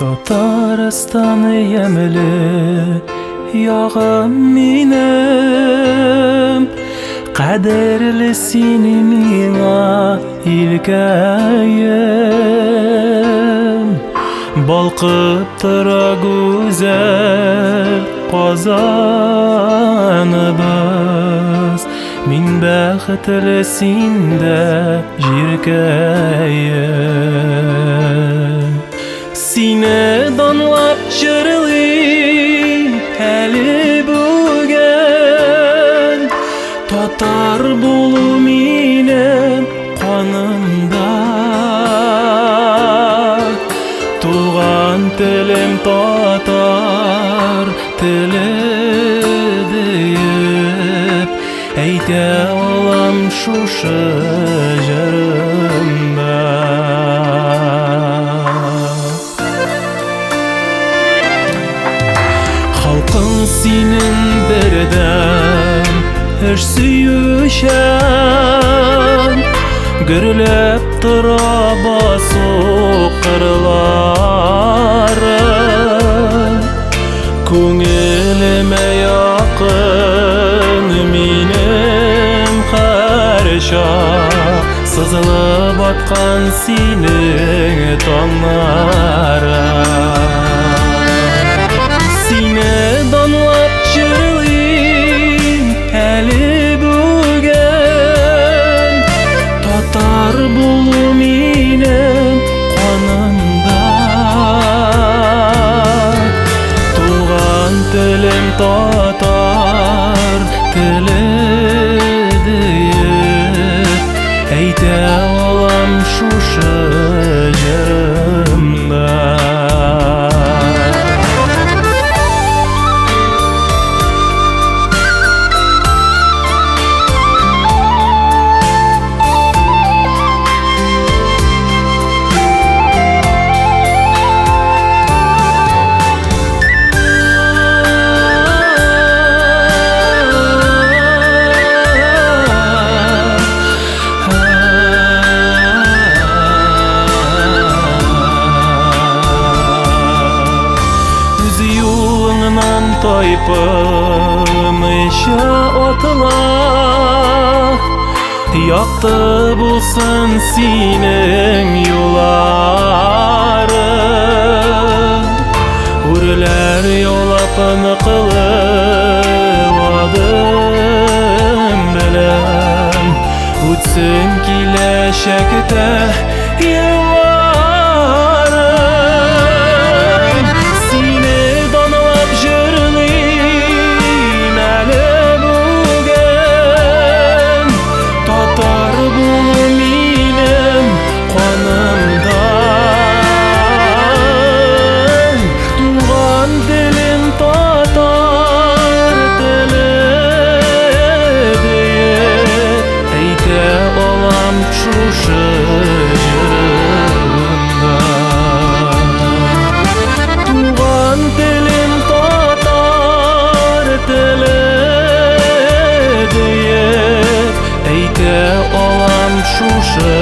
Татарстан емелі яғым минем, қадірлі сені миңа илкәем. Балқып тұра гүзәл Қазаныбыз, мин бәхетле синдә җиркәем. Сине данлап җырлыйм әле бүген, татар булу минем канымда. Туган телем татар теле диеп, әйтә алам шушы җырымда. Халкың синең бердәм эш сөючән, гөрләп тора басу кырлары. Күңелемә якын минем һәр чак, сызылып аткан синең таңнарың. Сине данлап җырлыйм әле бүген, татар булу минем канымда. Туган телем татар теле диеп, әйтә алам шушы җырымда. Тайпымыйча атыла, якты булсын синең юлларың. Үрләр яулап ныклы адым белән, үтсен киләчәктә елларың. Сине данлап җырлыйм әле бүген, татар булу минем канымда. Туган телем татар теле диеп, әйтә алам шушы җырымда. Туган телем татар теле диеп, әйтә алам шушы